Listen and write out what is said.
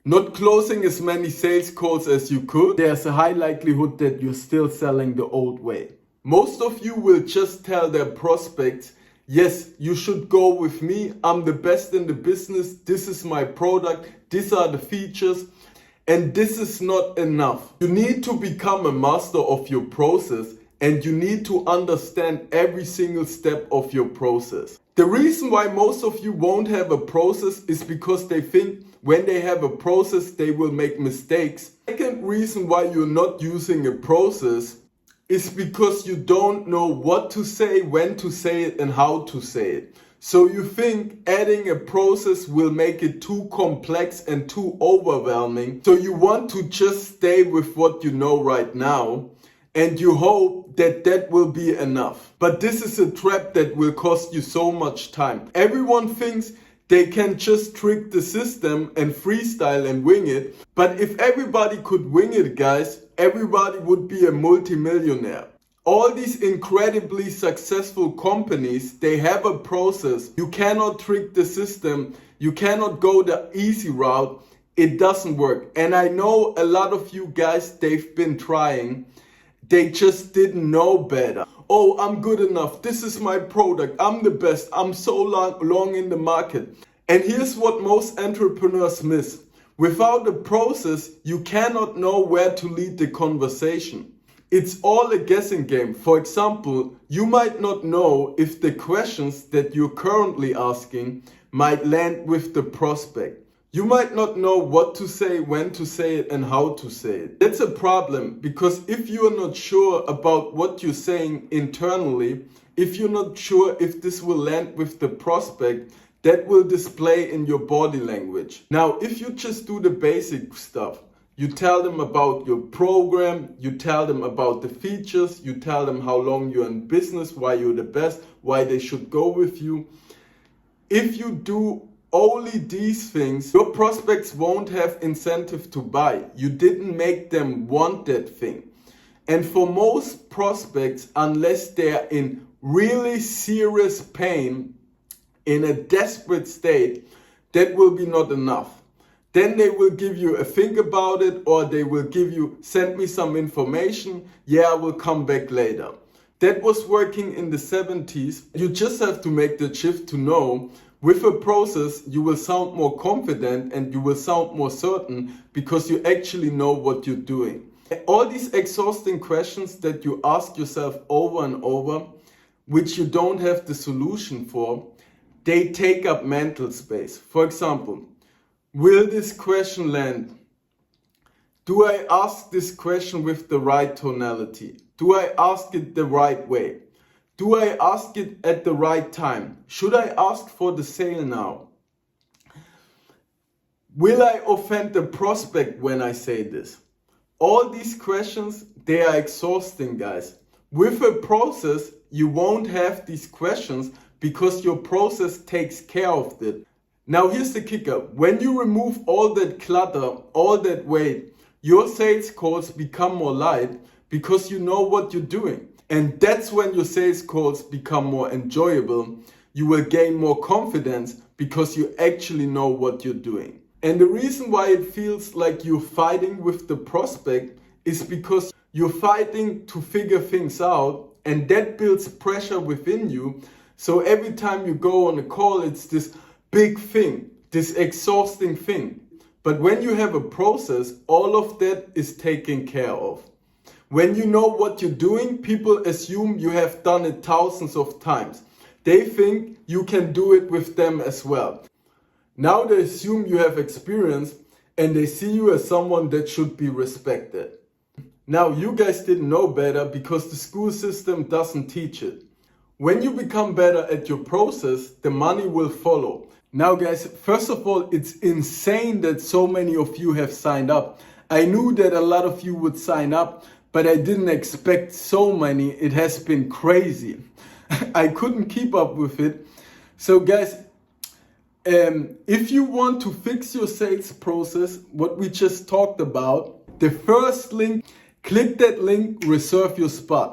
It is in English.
not closing as many sales calls as you could, there's a high likelihood that you're still selling the old way. Most of you will just tell their prospects, yes, you should go with me. I'm the best in the business. This is my product. These are the features. And this is not enough. You need to become a master of your process, and you need to understand every single step of your process. The reason why most of you won't have a process is because they think when they have a process, they will make mistakes. Second reason why you're not using a process is because you don't know what to say, when to say it, and how to say it. So you think adding a process will make it too complex and too overwhelming. So you want to just stay with what you know right now, and you hope that that will be enough. But this is a trap that will cost you so much time. Everyone thinks they can just trick the system and freestyle and wing it. But if everybody could wing it, guys, everybody would be a multimillionaire. All these incredibly successful companies, they have a process. You cannot trick the system. You cannot go the easy route. It doesn't work. And I know a lot of you guys, they've been trying. They just didn't know better. Oh, I'm good enough. This is my product. I'm the best. I'm so long in the market. And here's what most entrepreneurs miss. Without a process, you cannot know where to lead the conversation. It's all a guessing game. For example, you might not know if the questions that you're currently asking might land with the prospect. You might not know what to say, when to say it, and how to say it. That's a problem, because if you are not sure about what you're saying internally, if you're not sure if this will land with the prospect, that will display in your body language. Now, if you just do the basic stuff, you tell them about your program, you tell them about the features, you tell them how long you're in business, why you're the best, why they should go with you. If you do only these things, your prospects won't have incentive to buy. You didn't make them want that thing. And for most prospects, unless they're in really serious pain, in a desperate state, that will be not enough. Then they will give you a think about it, or they will give you, send me some information. Yeah, I will come back later. That was working in the 70s. You just have to make the shift to know with a process, you will sound more confident and you will sound more certain because you actually know what you're doing. All these exhausting questions that you ask yourself over and over, which you don't have the solution for, they take up mental space. For example, will this question land? Do I ask this question with the right tonality? Do I ask it the right way? Do I ask it at the right time? Should I ask for the sale now? Will I offend the prospect when I say this? All these questions, they are exhausting, guys. With a process, you won't have these questions because your process takes care of it. Now here's the kicker. When you remove all that clutter, all that weight, your sales calls become more light because you know what you're doing. And that's when your sales calls become more enjoyable. You will gain more confidence because you actually know what you're doing. And the reason why it feels like you're fighting with the prospect is because you're fighting to figure things out, and that builds pressure within you. So every time you go on a call, it's this big thing, this exhausting thing. But when you have a process, all of that is taken care of. When you know what you're doing, people assume you have done it thousands of times. They think you can do it with them as well. Now they assume you have experience and they see you as someone that should be respected. Now you guys didn't know better because the school system doesn't teach it. When you become better at your process, the money will follow. Now guys, first of all, it's insane that so many of you have signed up. I knew that a lot of you would sign up, but I didn't expect so many. It has been crazy. I couldn't keep up with it. So guys, if you want to fix your sales process, what we just talked about, the first link, click that link, reserve your spot.